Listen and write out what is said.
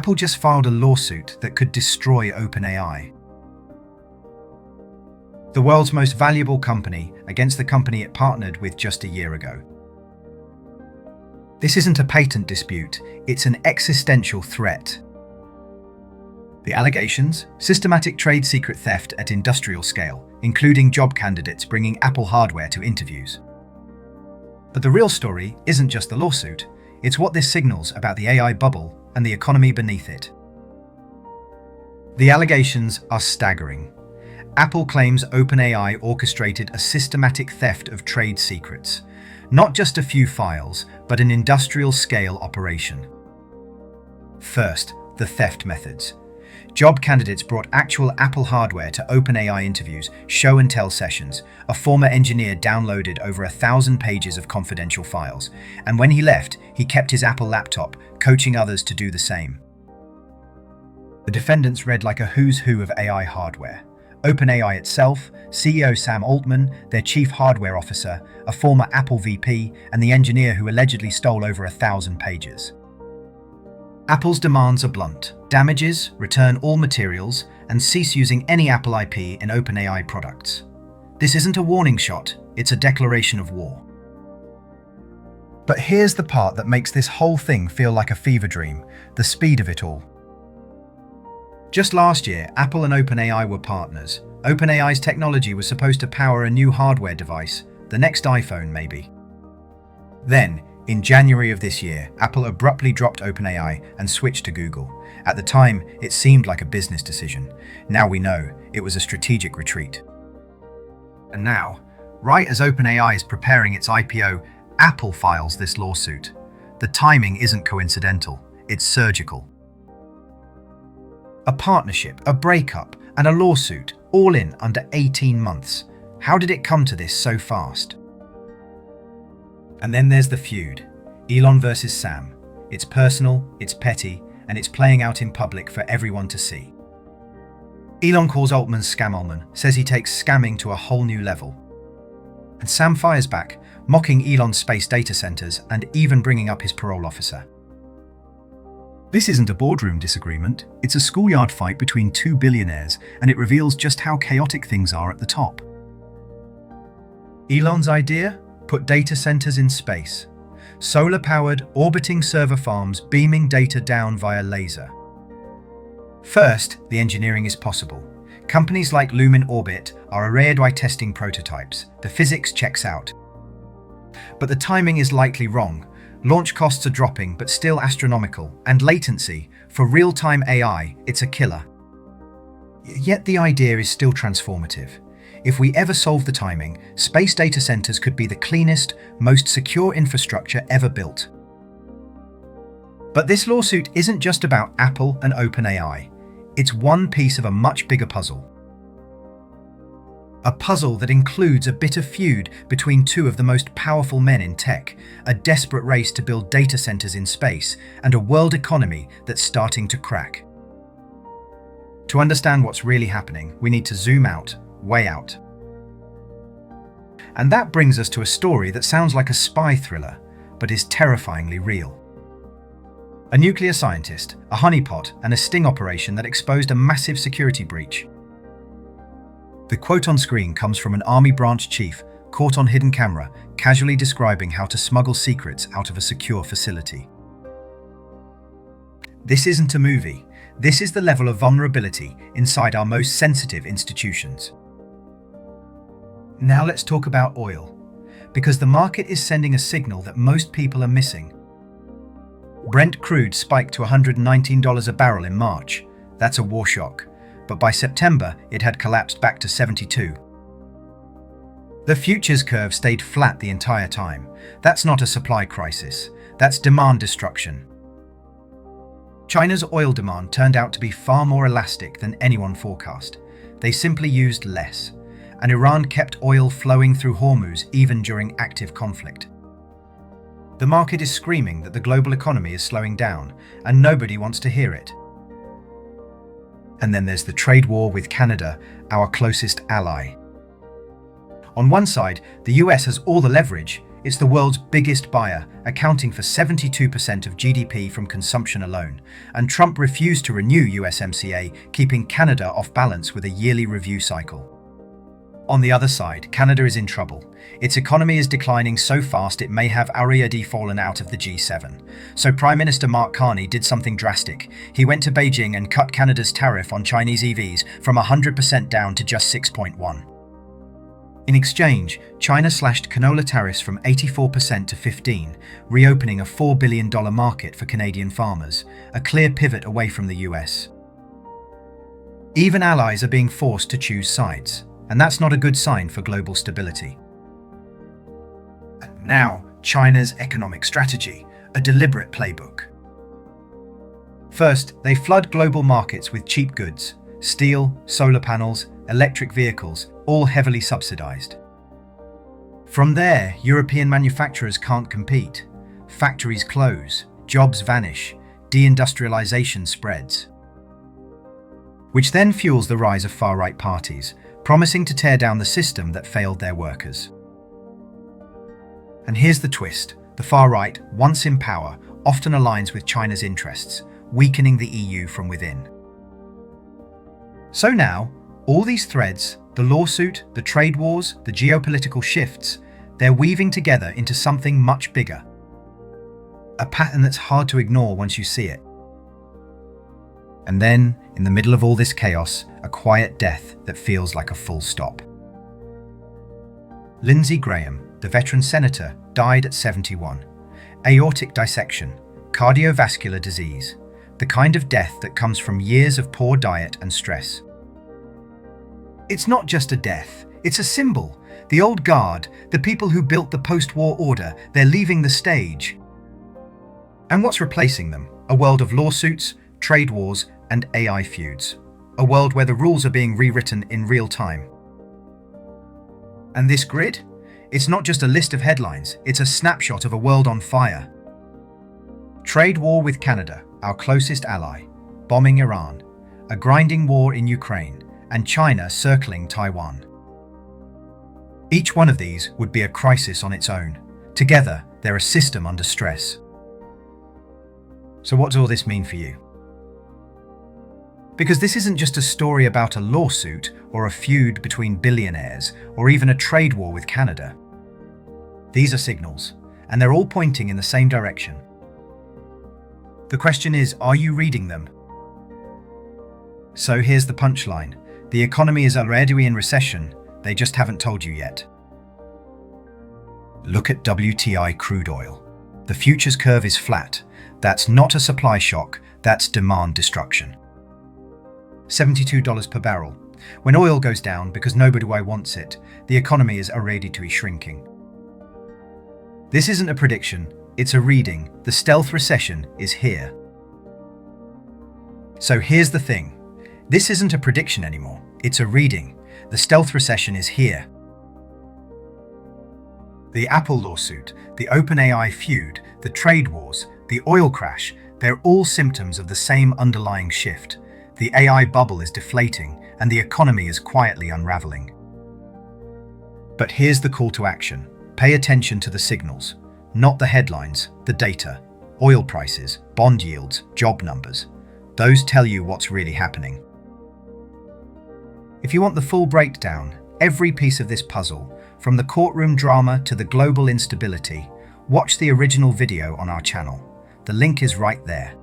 Apple just filed a lawsuit that could destroy OpenAI, the world's most valuable company, against the company it partnered with just a year ago. This isn't a patent dispute, it's an existential threat. The allegations: systematic trade secret theft at industrial scale, including job candidates bringing Apple hardware to interviews. But the real story isn't just the lawsuit, it's what this signals about the AI bubble and the economy beneath it. The allegations are staggering. Apple claims OpenAI orchestrated a systematic theft of trade secrets, not just a few files, but an industrial-scale operation. First, the theft methods. Job candidates brought actual Apple hardware to OpenAI interviews, show-and-tell sessions. A former engineer downloaded over 1,000 pages of confidential files, and when he left, he kept his Apple laptop, coaching others to do the same. The defendants read like a who's who of AI hardware. OpenAI itself, CEO Sam Altman, their chief hardware officer, a former Apple VP, and the engineer who allegedly stole over 1,000 pages. Apple's demands are blunt: damages, return all materials, and cease using any Apple IP in OpenAI products. This isn't a warning shot, it's a declaration of war. But here's the part that makes this whole thing feel like a fever dream: the speed of it all. Just last year, Apple and OpenAI were partners. OpenAI's technology was supposed to power a new hardware device, the next iPhone maybe. Then, in January of this year, Apple abruptly dropped OpenAI and switched to Google. At the time, it seemed like a business decision. Now we know it was a strategic retreat. And now, right as OpenAI is preparing its IPO, Apple files this lawsuit. The timing isn't coincidental, it's surgical. A partnership, a breakup, and a lawsuit, all in under 18 months. How did it come to this so fast? And then there's the feud. Elon versus Sam. It's personal, it's petty, and it's playing out in public for everyone to see. Elon calls Altman Scammelman, says he takes scamming to a whole new level. And Sam fires back, mocking Elon's space data centers and even bringing up his parole officer. This isn't a boardroom disagreement, it's a schoolyard fight between two billionaires, and it reveals just how chaotic things are at the top. Elon's idea? Put data centers in space. Solar-powered, orbiting server farms beaming data down via laser. First, the engineering is possible. Companies like Lumen Orbit are arrayed by testing prototypes. The physics checks out. But the timing is likely wrong. Launch costs are dropping, but still astronomical, and latency, for real-time AI, it's a killer. Yet the idea is still transformative. If we ever solve the timing, space data centers could be the cleanest, most secure infrastructure ever built. But this lawsuit isn't just about Apple and OpenAI. It's one piece of a much bigger puzzle. A puzzle that includes a bitter feud between two of the most powerful men in tech, a desperate race to build data centers in space, and a world economy that's starting to crack. To understand what's really happening, we need to zoom out, way out. And that brings us to a story that sounds like a spy thriller, but is terrifyingly real. A nuclear scientist, a honeypot, and a sting operation that exposed a massive security breach. The quote on screen comes from an army branch chief caught on hidden camera, casually describing how to smuggle secrets out of a secure facility. This isn't a movie. This is the level of vulnerability inside our most sensitive institutions. Now let's talk about oil, because the market is sending a signal that most people are missing. Brent crude spiked to $119 a barrel in March. That's a war shock. But by September, it had collapsed back to 72. The futures curve stayed flat the entire time. That's not a supply crisis. That's demand destruction. China's oil demand turned out to be far more elastic than anyone forecast. They simply used less, and Iran kept oil flowing through Hormuz even during active conflict. The market is screaming that the global economy is slowing down, and nobody wants to hear it. And then there's the trade war with Canada, our closest ally. On one side, the US has all the leverage. It's the world's biggest buyer, accounting for 72% of GDP from consumption alone, and Trump refused to renew USMCA, keeping Canada off balance with a yearly review cycle. On the other side, Canada is in trouble. Its economy is declining so fast it may have already fallen out of the G7. So Prime Minister Mark Carney did something drastic. He went to Beijing and cut Canada's tariff on Chinese EVs from 100% down to just 6.1%. In exchange, China slashed canola tariffs from 84% to 15%, reopening a $4 billion market for Canadian farmers, a clear pivot away from the US. Even allies are being forced to choose sides, and that's not a good sign for global stability. And now, China's economic strategy, a deliberate playbook. First, they flood global markets with cheap goods, steel, solar panels, electric vehicles, all heavily subsidized. From there, European manufacturers can't compete. Factories close, jobs vanish, deindustrialization spreads. Which then fuels the rise of far-right parties, promising to tear down the system that failed their workers. And here's the twist. The far right, once in power, often aligns with China's interests, weakening the EU from within. So now, all these threads, the lawsuit, the trade wars, the geopolitical shifts, they're weaving together into something much bigger. A pattern that's hard to ignore once you see it. And then, in the middle of all this chaos, a quiet death that feels like a full stop. Lindsey Graham, the veteran senator, died at 71. Aortic dissection, cardiovascular disease, the kind of death that comes from years of poor diet and stress. It's not just a death, it's a symbol. The old guard, the people who built the post-war order, they're leaving the stage. And what's replacing them? A world of lawsuits, trade wars, and AI feuds. A world where the rules are being rewritten in real time. And this grid? It's not just a list of headlines, it's a snapshot of a world on fire. Trade war with Canada, our closest ally, bombing Iran, a grinding war in Ukraine, and China circling Taiwan. Each one of these would be a crisis on its own. Together, they're a system under stress. So what does all this mean for you? Because this isn't just a story about a lawsuit or a feud between billionaires or even a trade war with Canada. These are signals, and they're all pointing in the same direction. The question is, are you reading them? So here's the punchline. The economy is already in recession, they just haven't told you yet. Look at WTI crude oil. The futures curve is flat. That's not a supply shock, that's demand destruction. $72 per barrel. When oil goes down because nobody wants it, the economy is already to be shrinking. This isn't a prediction, it's a reading. The stealth recession is here. So here's the thing. This isn't a prediction anymore, it's a reading. The stealth recession is here. The Apple lawsuit, the OpenAI feud, the trade wars, the oil crash, they're all symptoms of the same underlying shift. The AI bubble is deflating and the economy is quietly unraveling. But here's the call to action. Pay attention to the signals, not the headlines, the data, oil prices, bond yields, job numbers. Those tell you what's really happening. If you want the full breakdown, every piece of this puzzle, from the courtroom drama to the global instability, watch the original video on our channel. The link is right there.